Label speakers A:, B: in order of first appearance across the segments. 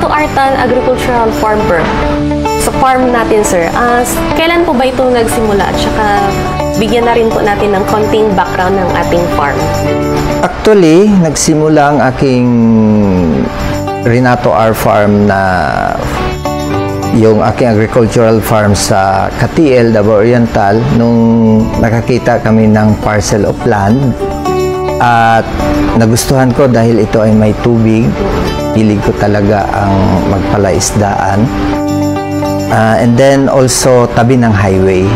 A: Renato Artan Agricultural Farm sa farm natin, sir. Kailan po ba ito nagsimula? At saka bigyan na rin po natin ng konting background ng ating farm.
B: Actually, nagsimula ang aking Renato R Farm na yung aking agricultural farm sa Katiel, Davao Oriental, nung nakakita kami ng parcel of land at nagustuhan ko dahil ito ay may tubig. Hilig ko talaga ang magpalaisdaan. And then also tabi ng highway.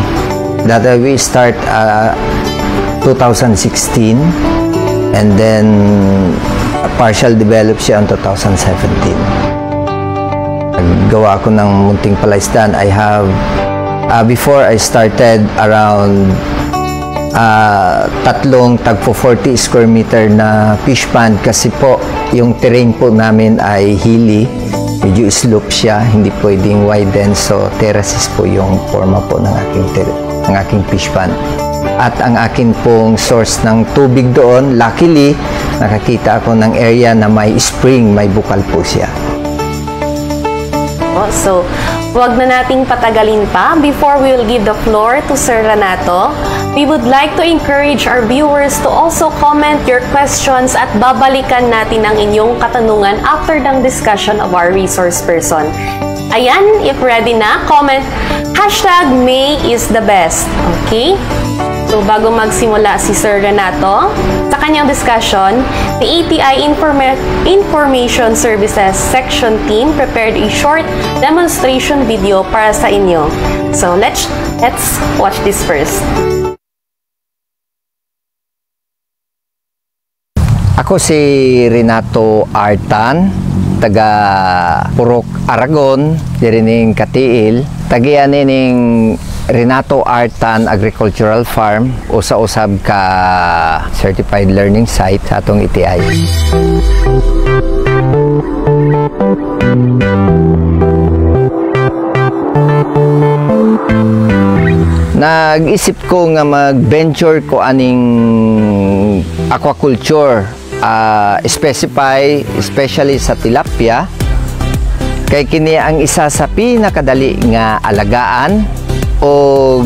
B: That we start 2016 and then partial develop siya in 2017. Naggawa ako ng munting palaisdaan. I have before I started around tatlong tagpo 40 square meter na fish pond kasi po yung terrain po namin ay hilly, medyo slope siya, hindi pwedeng widen, so terraces po yung forma po ng aking fish pond. At ang akin pong source ng tubig doon, luckily nakakita ako ng area na may spring, may bukal po siya.
A: So, huwag na nating patagalin pa. Before we will give the floor to Sir Renato, we would like to encourage our viewers to also comment your questions at babalikan natin ang inyong katanungan after the discussion of our resource person. Ayan, if ready na, comment #May is the best. Okay? So, bago magsimula si Sir Renato sa kanyang discussion, the ATI Information Services Section Team prepared a short demonstration video para sa inyo. So, let's watch this first.
B: Ako si Renato Artan, taga Purok, Aragon, dirining Katiil. Tagian ning Renato Artan Agricultural Farm, usa-usab ka certified learning site sa atong ATI. Nag-isip ko nga mag-venture ko aning aquaculture, especially sa tilapia. Kay kini ang isa sa pinakadali nga alagaan o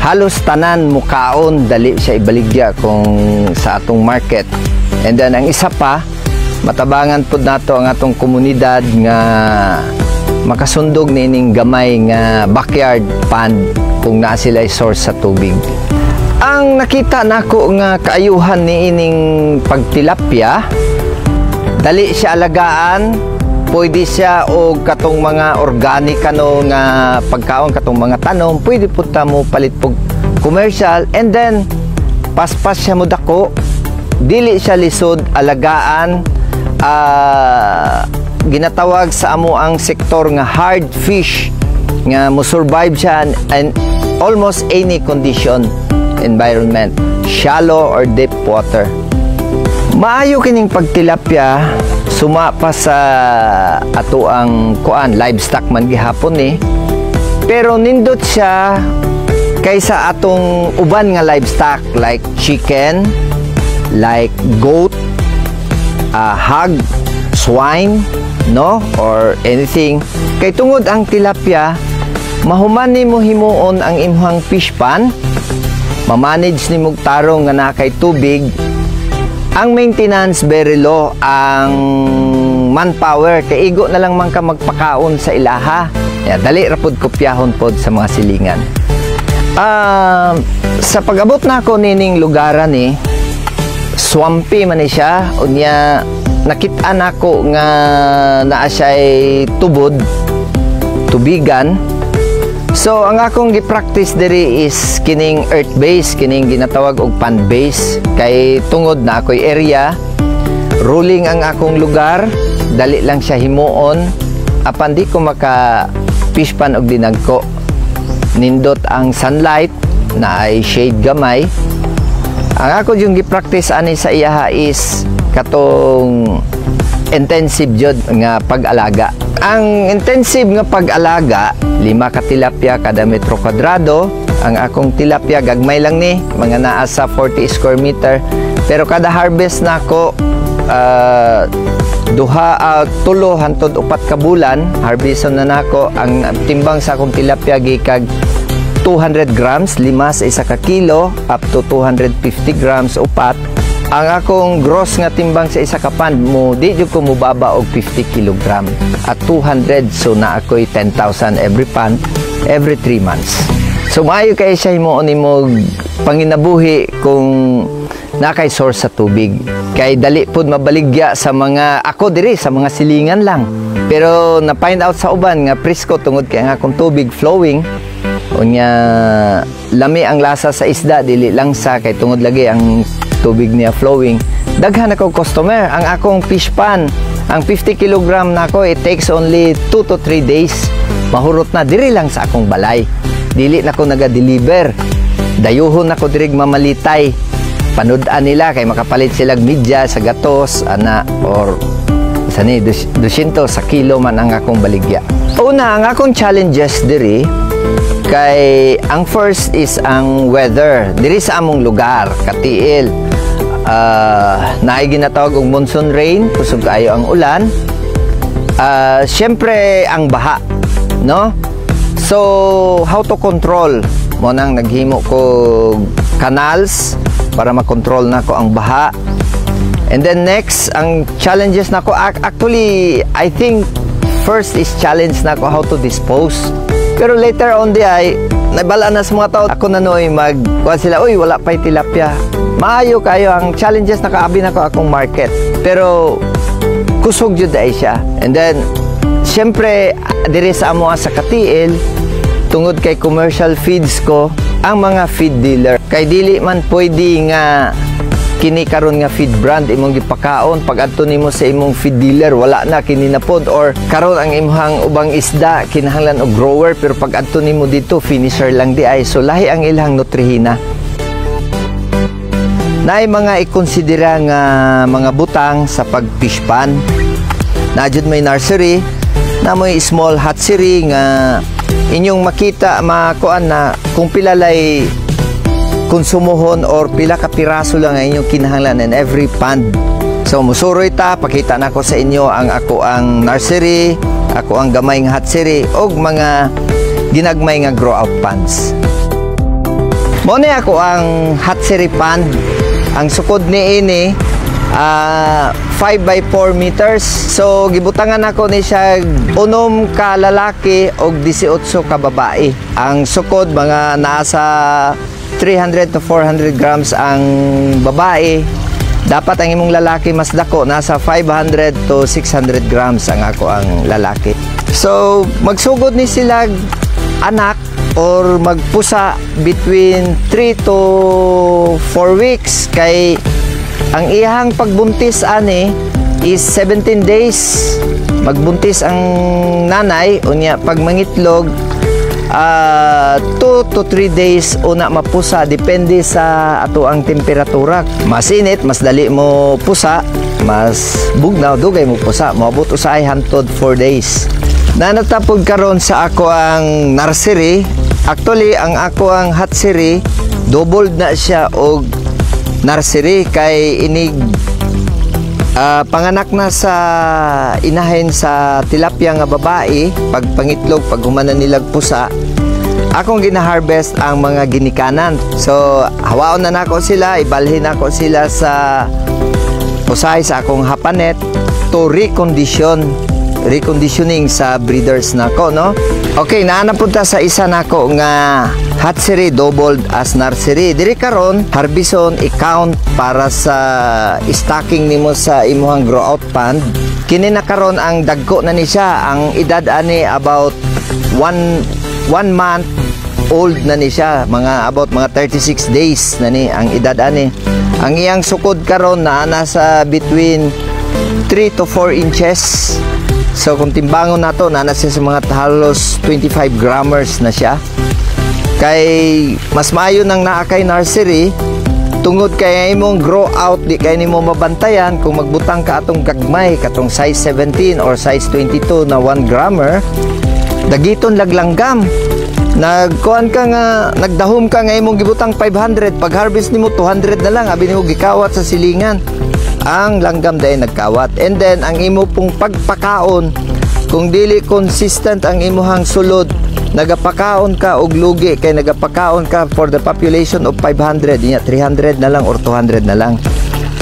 B: halos tanan mukaon dali siya ibaligya kung sa atong market. And then ang isa pa, matabangan pud nato ang atong komunidad nga makasundog nining gamay nga backyard pond kung naa sila source sa tubig. Ang nakita nako nga kaayuhan niining pagtilapia, dali siya alagaan. Pwede siya o katong mga organic nga pagkaon, katong mga tanom, pwede po mo palit po commercial, and then paspas siya mo dako, dili siya lisod, alagaan, ginatawag sa amo ang sektor nga hard fish nga mo survive siya and almost any condition, environment, shallow or deep water. Maayo kining pagtilapia, suma pa sa ato ang livestock man gihapon pero nindot siya kaysa atong uban nga livestock like chicken, like goat, hog, swine, no, or anything. Kay tungod ang tilapia, mahuman nimo himuon ang imong fish pond, mamanage nimo tarong nga na kay tubig. Ang maintenance very low, ang manpower kay igo na lang man ka magpakaon sa ilaha. Dali rapod kopyahon pod sa mga silingan. Sa pag-abot nako nining lugaran swampy man siya, unya nakita nako nga naa siya'y tubod, tubigan. So ang akong gi-practice diri is kining earth base, kining ginatawag og pond base, kay tungod na ako'y area, ruling ang akong lugar, dali lang siya himuon, apan di ko maka fish pond og dinagko. Nindot ang sunlight na ay shade gamay. Ang ako yung gi-practice ani sa iyaha is katong intensive jud nga pag-alaga. Ang intensive nga pag-alaga, 5 ka tilapia kada metro kwadrado. Ang akong tilapia gagmay lang mga naa sa 40 square meter. Pero kada harvest nako tulo hangtod 4 ka bulan harveston na nako. Ang timbang sa akong tilapia gikag 200 grams 5 sa 1 ka kilo up to 250 grams upat. Ang akong gross nga timbang sa 1 ka pan mo di jud ko mubaba og 50 kilogram at 200, so na ako'y 10,000 every pan every 3 months. So maayo kay siya himuon nimo panginabuhi kung nakay source sa tubig. Kay dali pud mabaligya sa mga ako diri sa mga silingan lang. Pero na find out sa uban nga presko tungod kay nga akong tubig flowing. Unya lami ang lasa sa isda dili lang sa kay tungod lagi ang tubig niya flowing. Daghan ako customer. Ang akong fish pan, ang 50 kilogram nako, it takes only 2 to 3 days. Mahurot na diri lang sa akong balay. Dili na ko naga-deliver. Dayuhon ako dirig mamalitay. Panudan nila kay makapalit sila media sa gatos ana or sani 200 sa kilo man ang akong baligya. Una ang akong challenges diri kay ang first is ang weather diri sa among lugar katiil. Naay ginatawag og monsoon rain, kusog kayo ang ulan. Syempre ang baha, no? So how to control mo nang naghimo ko canals para makontrol nako ang baha. And then next ang challenges nako actually I think first is challenge nako how to dispose. Pero later on di ay nabala na sa mga tao ako na noy magkuha sila, uy wala pa'y tilapia. Maayo kayo ang challenges nakaabi nako akong market. Pero kusog jud ay siya. And then syempre diri sa amo sa katiil tungod kay commercial feeds ko ang mga feed dealer kay dili man pwede nga kini karon nga feed brand imong gipakaon pag adto nimo sa imong feed dealer wala na kini na pod, or karon ang imong ubang isda kinahanglan og grower pero pag adto nimo dito finisher lang di ay, so lahi ang ilang nutrihina. Naay mga ikonsidera nga mga butang sa pag fish pan. Na jud may nursery, na may small hatchery nga inyong makita makuan na kung pila lay konsumohon or pila ka piraso lang ang inyong kinahanglan in every pond. So musuroy ta, pakita na ko sa inyo ang ako ang nursery, ako ang gamay nga hatchery og mga ginagmay nga grow out ponds. Mo ni ako ang hatchery pond. Ang sukod ni ini 5 by 4 meters. So gibutangan ako ni siya 6 ka lalaki og 18 ka babae. Ang sukod mga nasa 300 to 400 grams ang babae. Dapat ang imong lalaki mas dako, nasa 500 to 600 grams ang ako ang lalaki. So magsugod ni sila anak or magpusa between 3 to 4 weeks kay ang iyang pagbuntis ani is 17 days. Magbuntis ang nanay unya pag mangitlog 2 to 3 days una mapusa depende sa ato ang temperatura. Mas init mas dali mo pusa, mas bugnaw dugay mo pusa, moabot usahay hantod 4 days. Nanatapod karon sa ako ang nursery. Actually ang ako ang hatchery doubled na siya og nursery kay inig panganak na sa inahin sa tilapia nga babae pag pangitlog pag humanan nilag pusa akong gina-harvest ang mga ginikanan. So hawaon na nako sila, ibalhin nako sila sa usahay sa akong hapanet to reconditioning sa breeders nako, no? Okay, naanapunta sa isa nako nga hatchery doubled as nursery. Diri karon harbison i-count para sa stocking nimo sa imong grow out pond. Kini na karon ang dagko na ni siya. Ang edad ani about 1 month old na ni siya. About mga 36 days na ni ang edad ani. Ang iyang sukod karon na nasa between 3 to 4 inches. So kung timbangon nato na siya sa mga halos 25 grammars na siya. Kay mas maayo nang naa kay nursery tungod kay imong grow out di kay nimo mabantayan kung magbutang ka atong gagmay katong size 17 or size 22 na 1 grammer dagiton laglanggam. Nagkuan ka nga nagdahom ka nga imong gibutang 500 pag harvest nimo 200 na lang abi nimo gikawat sa silingan. ang langgam dahil nagkawat. And then ang imo pong pagpakaon, kung dili consistent ang imuhang sulod, nagapakaon ka og lugi kay nagapakaon ka for the population of 500, 300 na lang or 200 na lang.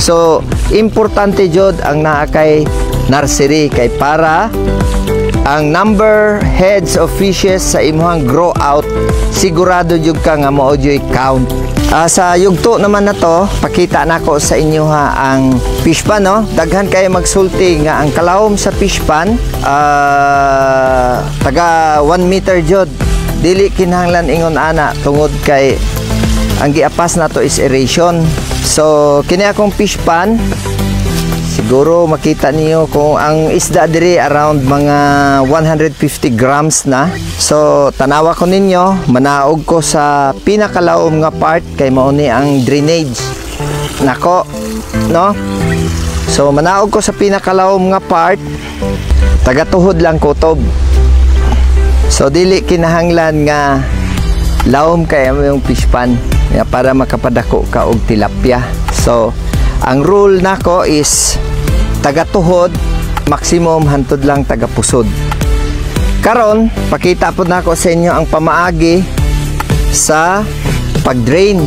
B: So importante jud ang naa kay nursery kay para ang number heads of fishes sa imuhang grow out sigurado jud ka nga mao jud count. Sa yugto naman na to, pakita nako sa inyo ha ang fish pan, no? Daghan kayo magsulti nga ang kalawom sa fish pan taga 1 meter jud. Dili kinahanglan ingon ana tungod kay ang giapas nato is aeration. So kini akong fish pan, siguro makita niyo kung ang isda diri around mga 150 grams na. So tanawa ko ninyo, manaog ko sa pinakalaom nga part kay mao ni ang drainage nako, no? So manaog ko sa pinakalaom nga part, taga-tuhod lang kutob. So dili kinahanglan nga laom kay yung fish pan nga para makapadako ka og tilapia. So ang rule nako is taga-tuhod, maximum hantod lang taga-pusod. Karon pakita po nako sa inyo ang pamaagi sa pag-drain.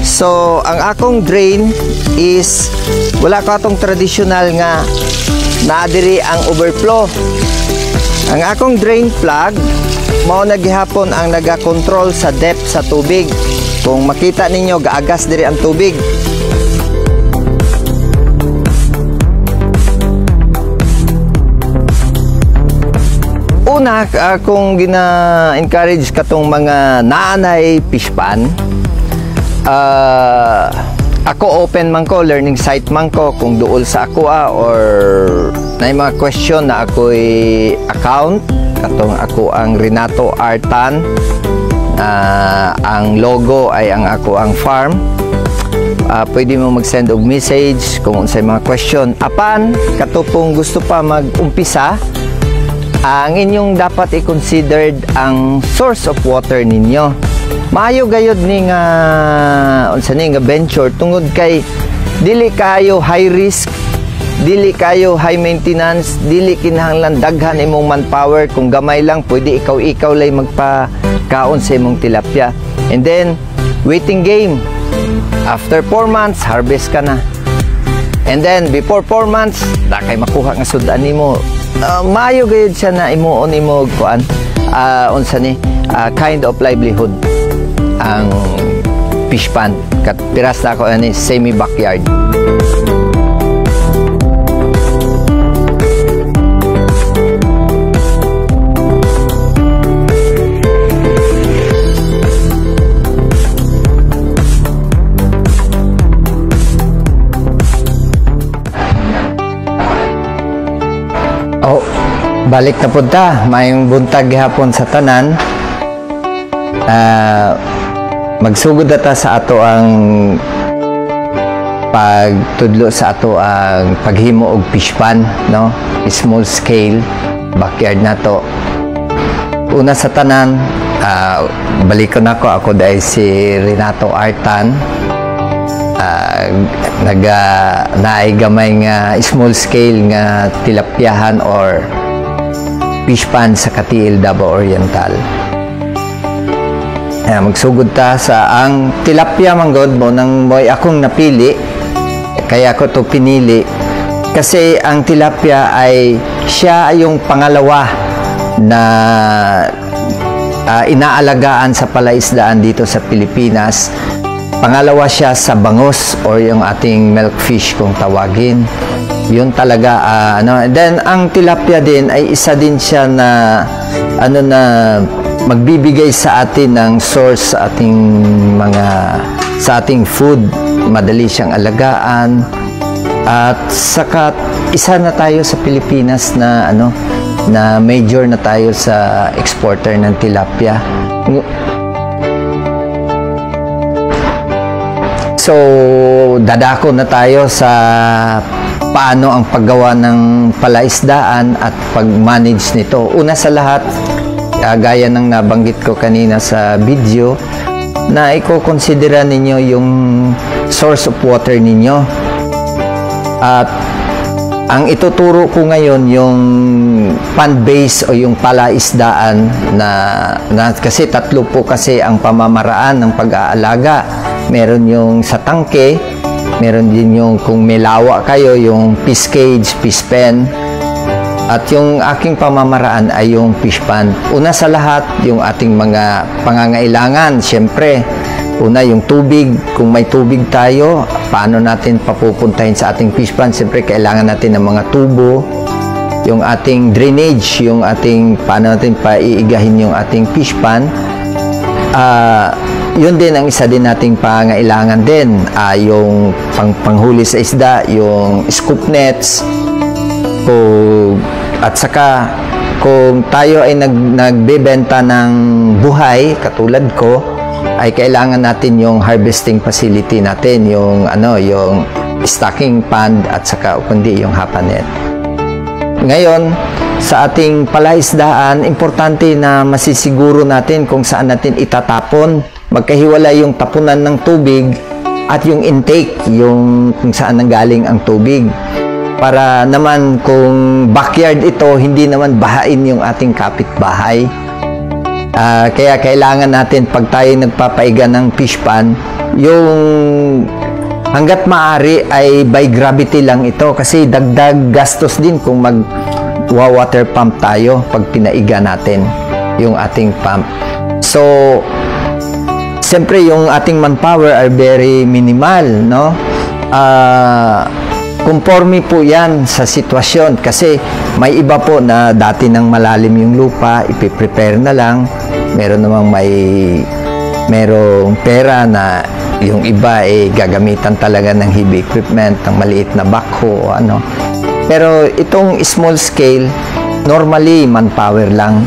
B: So ang akong drain is wala ka atong traditional nga naadiri ang overflow. Ang akong drain plug mao na gihapon ang naga-control sa depth sa tubig. Kung makita ninyo gaagas diri ang tubig. Una, kung gina-encourage katong mga naanay fish pan, ako open man ko, learning site man ko kung duol sa ako or na mga question na ako'y account, katong ako ang Renato Artan, ang logo ay ang ako ang farm. Pwede mo mag-send og message kung unsay mga question. Apan katupong gusto pa mag-umpisa, ang inyong dapat i-considered ang source of water ninyo. Maayo gayud ni nga unsa ni nga venture tungod kay dili kayo high risk, dili kayo high maintenance, dili kinahanglan daghan imong manpower. Kung gamay lang pwede ikaw lay magpakaon sa imong tilapia. And then waiting game, after 4 months harvest ka na. And then before 4 months dakay makuha nga sudan nimo. Maayo gayud siya na imuon imo kuan unsa ni kind of livelihood ang fish pan. Kat piras na ako ani semi backyard. Oh, balik na punta. Mayong buntag gihapon sa tanan. Magsugod ata sa ato ang pagtudlo sa ato ang paghimo og fish pan, no? Small scale backyard nato. Una sa tanan, balik ko ako dahil si Renato Artan. Naay gamay nga small scale nga tilapyahan or fish pan sa Katiil, Davao Oriental. Magsugod ta sa ang tilapia manggod mo nang mo'y akong napili, kaya ko to pinili kasi ang tilapia ay siya yung pangalawa na inaalagaan sa palaisdaan dito sa Pilipinas. Pangalawa siya sa bangus or yung ating milkfish kung tawagin. Yun talaga then ang tilapia din ay isa din siya na magbibigay sa atin ng source sa ating food. Madali siyang alagaan at saka isa na tayo sa Pilipinas na na major na tayo sa exporter ng tilapia. So dadako na tayo sa paano ang paggawa ng palaisdaan at pag-manage nito. Una sa lahat, gaya ng nabanggit ko kanina sa video, na i-considera ninyo yung source of water ninyo. At ang ituturo ko ngayon yung pond-based o yung palaisdaan na kasi tatlo po kasi ang pamamaraan ng pag-aalaga. Meron yung sa tangke, meron din yung kung may lawa kayo, yung fish cage, fish pen. At yung aking pamamaraan ay yung fish pond. Una sa lahat, yung ating mga pangangailangan. Siyempre, una yung tubig. Kung may tubig tayo, paano natin papupuntahin sa ating fish pond? Siyempre, kailangan natin ng mga tubo. Yung ating drainage, yung ating paano natin paiigahin yung ating fish pond. Yun din ang isa din nating pangailangan din. Yung panghuli sa isda, yung scoop nets. At saka kung tayo ay nagbebenta ng buhay katulad ko, ay kailangan natin yung harvesting facility natin, yung yung stocking pond at saka kundi yung hapanet. Ngayon, sa ating palaisdaan, importante na masisiguro natin kung saan natin itatapon. Magkahiwalay yung tapunan ng tubig at yung intake, yung kung saan nanggaling ang tubig. Para naman kung backyard ito, hindi naman bahain yung ating kapitbahay. Kaya kailangan natin pag tayo nagpapaiga ng fish pond, yung hanggat maaari ay by gravity lang ito kasi dagdag gastos din kung mag-water pump tayo pag pinaiga natin yung ating pump. So, siyempre yung ating manpower are very minimal, no? Conforme po yan sa sitwasyon kasi may iba po na dati nang malalim yung lupa, ipiprepare na lang. Meron namang merong pera na yung iba gagamitan talaga ng heavy equipment, ng maliit na backhoe o ano. Pero itong small scale, normally manpower lang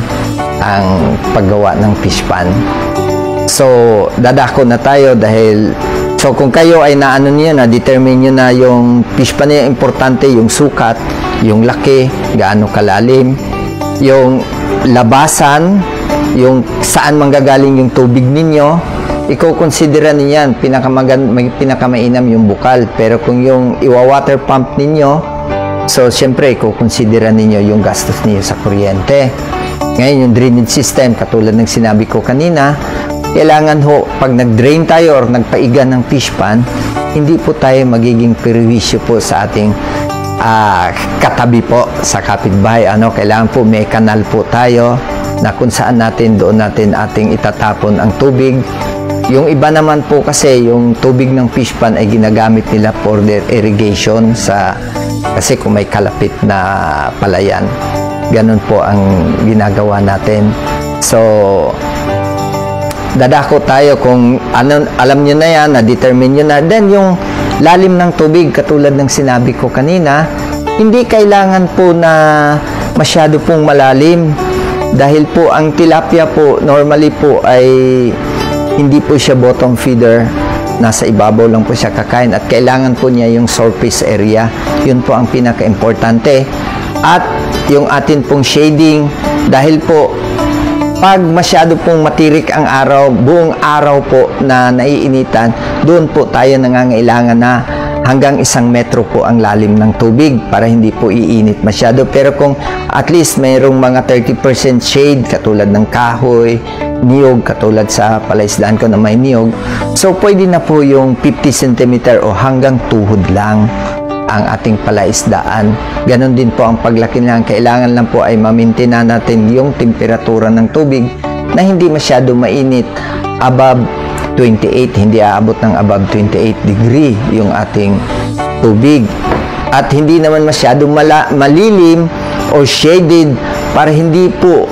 B: ang paggawa ng fish pond. So, dadako na tayo dahil so, kung kayo ay naano niyo na, determine niyo na yung fish pond niya, importante yung sukat, yung laki, gaano kalalim, yung labasan, yung saan manggagaling yung tubig ninyo, i-consider niyo yan, pinakamainam yung bukal. Pero kung yung iwa-water pump ninyo, so, siyempre, i-consider niyo yung gastos niyo sa kuryente. Ngayon, yung drainage system, katulad ng sinabi ko kanina, kailangan ho, pag nag-drain tayo or nagpaiga ng fish pond, hindi po tayo magiging perwisyo po sa ating katabi po, sa kapitbahay. Kailangan po may kanal po tayo na kung saan doon natin ating itatapon ang tubig. Yung iba naman po kasi, yung tubig ng fish pond ay ginagamit nila for their irrigation kasi kung may kalapit na palayan. Ganun po ang ginagawa natin. So, dadako tayo kung alam nyo na yan, na-determine nyo na. Then, yung lalim ng tubig, katulad ng sinabi ko kanina, hindi kailangan po na masyado pong malalim. Dahil po, ang tilapia po, normally po ay hindi po siya bottom feeder. Nasa ibabaw lang po siya kakain. At kailangan po niya yung surface area. Yun po ang pinaka-importante. At yung atin pong shading, dahil po, pag masyado pong matirik ang araw, buong araw po na naiinitan, doon po tayo nangangailangan na hanggang 1 metro po ang lalim ng tubig para hindi po iinit masyado. Pero kung at least mayroong mga 30% shade, katulad ng kahoy, niyog, katulad sa palaisdaan ko na may niyog, so pwede na po yung 50 cm o hanggang tuhod lang ang ating palaisdaan. Ganon din po ang paglaki nilang. Kailangan lang po ay mamintina natin yung temperatura ng tubig na hindi masyado mainit, above 28, hindi aabot ng above 28 degree yung ating tubig. At hindi naman masyado malilim or shaded para hindi po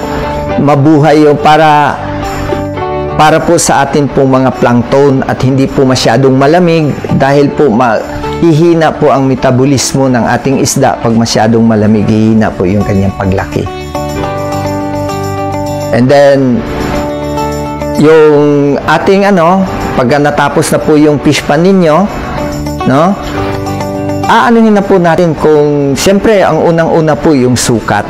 B: mabuhay yung para po sa atin pong mga plankton at hindi po masyadong malamig dahil po hihina po ang metabolismo ng ating isda. Pag masyadong malamig, hihina po yung kanyang paglaki. And then, yung ating pag natapos na po yung fish pond ninyo, no? Aanuhin na po natin kung, siyempre, ang unang-una po yung sukat.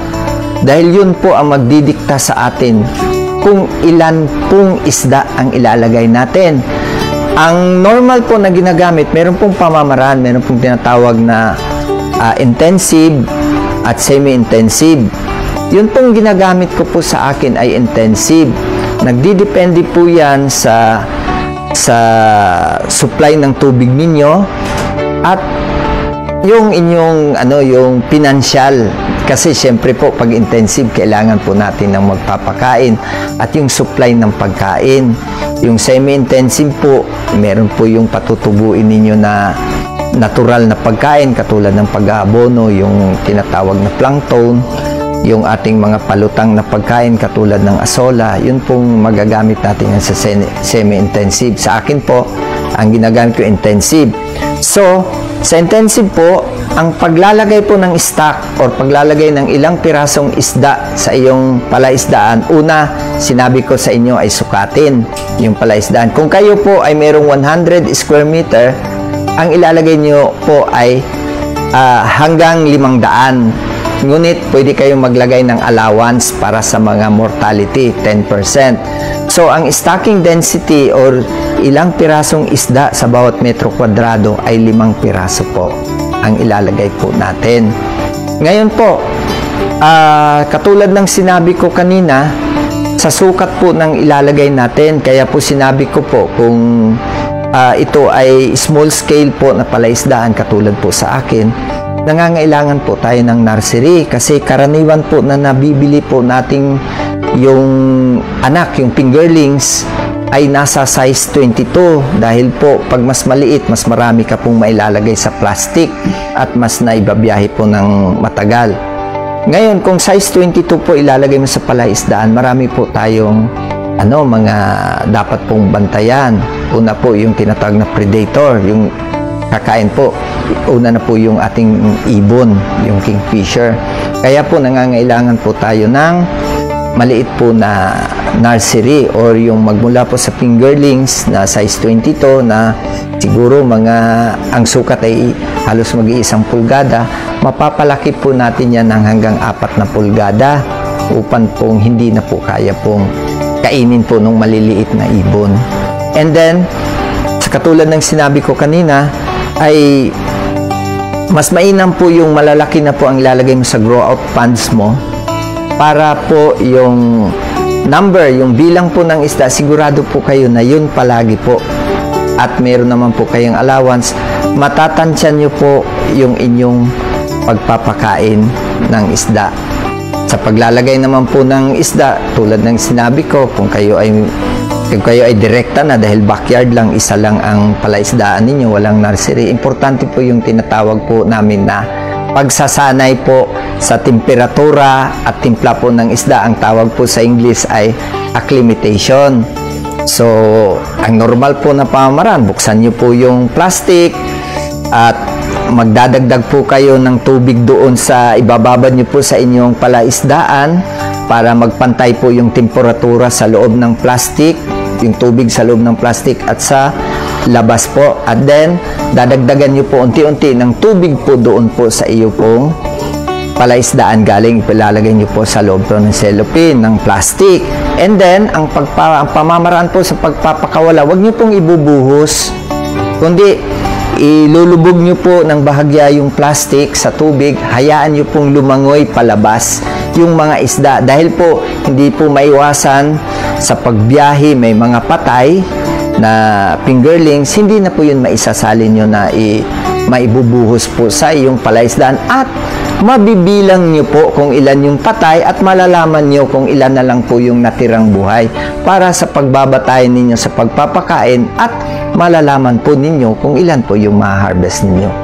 B: Dahil yun po ang magdidikta sa atin kung ilan pong isda ang ilalagay natin. Ang normal po na ginagamit, meron pong pamamaraan, meron pong tinatawag na intensive at semi-intensive. Yun pong ginagamit ko po sa akin ay intensive. Nagdidepende po yan sa supply ng tubig ninyo at yung inyong yung financial, kasi syempre po pag intensive kailangan po natin ng magpapakain at yung supply ng pagkain. Yung semi-intensive po, meron po yung patutubuin ninyo na natural na pagkain katulad ng pag-aabono, yung tinatawag na plankton, yung ating mga palutang na pagkain katulad ng asola. Yun pong magagamit natin yan sa semi-intensive. Sa akin po, ang ginagamit ko intensive. So, sa intensive po, ang paglalagay po ng stock or paglalagay ng ilang pirasong isda sa iyong palaisdaan, una, sinabi ko sa inyo ay sukatin yung palaisdaan. Kung kayo po ay mayroong 100 square meter, ang ilalagay nyo po ay hanggang 500. Ngunit pwede kayong maglagay ng allowance para sa mga mortality, 10%. So, ang stocking density or ilang pirasong isda sa bawat metro kwadrado ay 5 piraso po ang ilalagay po natin. Ngayon po, katulad ng sinabi ko kanina, sa sukat po ng ilalagay natin, kaya po sinabi ko po kung ito ay small scale po na palaisdaan katulad po sa akin, nangangailangan po tayo ng nursery kasi karaniwan po na nabibili po nating yung anak, yung fingerlings ay nasa size 22 dahil po pag mas maliit, mas marami ka pong mailalagay sa plastic at mas naibabiyahe po ng matagal. Ngayon, kung size 22 po ilalagay mo sa palaisdaan, marami po tayong mga dapat pong bantayan. Una po yung tinatawag na predator, yung kakain po. Una na po yung ating ibon, yung kingfisher. Kaya po nangangailangan po tayo ng maliit po na nursery or yung magmula po sa fingerlings na size 22 na siguro ang sukat ay halos mag-iisang pulgada, mapapalaki po natin yan ng hanggang 4 na pulgada upang pong hindi na po kaya pong kainin po ng maliliit na ibon. And then, sa katulad ng sinabi ko kanina, ay mas mainam po yung malalaki na po ang ilalagay mo sa grow out ponds mo para po yung number, yung bilang po ng isda, sigurado po kayo na yun palagi po. At meron naman po kayong allowance, matatansyan nyo po yung inyong pagpapakain ng isda. Sa paglalagay naman po ng isda, tulad ng sinabi ko, kung kayo ay direkta na dahil backyard lang, isa lang ang palaisdaan ninyo, walang nursery, importante po yung tinatawag po namin na pagsasanay po sa temperatura at timpla po ng isda. Ang tawag po sa English ay acclimatation. So, ang normal po na pamamaraan, buksan nyo po yung plastic at magdadagdag po kayo ng tubig doon sa ibababad nyo po sa inyong palaisdaan para magpantay po yung temperatura sa loob ng plastic, yung tubig sa loob ng plastic at sa labas po. At then, dadagdagan nyo po unti-unti ng tubig po doon po sa iyo pong palaisdaan galing, ilalagay nyo po sa loob po ng cellophane, ng plastic. And then, ang pamamaraan po sa pagpapakawala, huwag nyo pong ibubuhos, kundi ilulubog nyo po ng bahagya yung plastic sa tubig, hayaan nyo pong lumangoy palabas yung mga isda. Dahil po, hindi po maiwasan sa pagbiyahe, may mga patay na fingerlings, hindi na po yun maisasalin nyo na maibubuhos po sa iyong palaisdaan at mabibilang nyo po kung ilan yung patay at malalaman nyo kung ilan na lang po yung natirang buhay para sa pagbabatayan ninyo sa pagpapakain at malalaman po ninyo kung ilan po yung ma-harvest ninyo.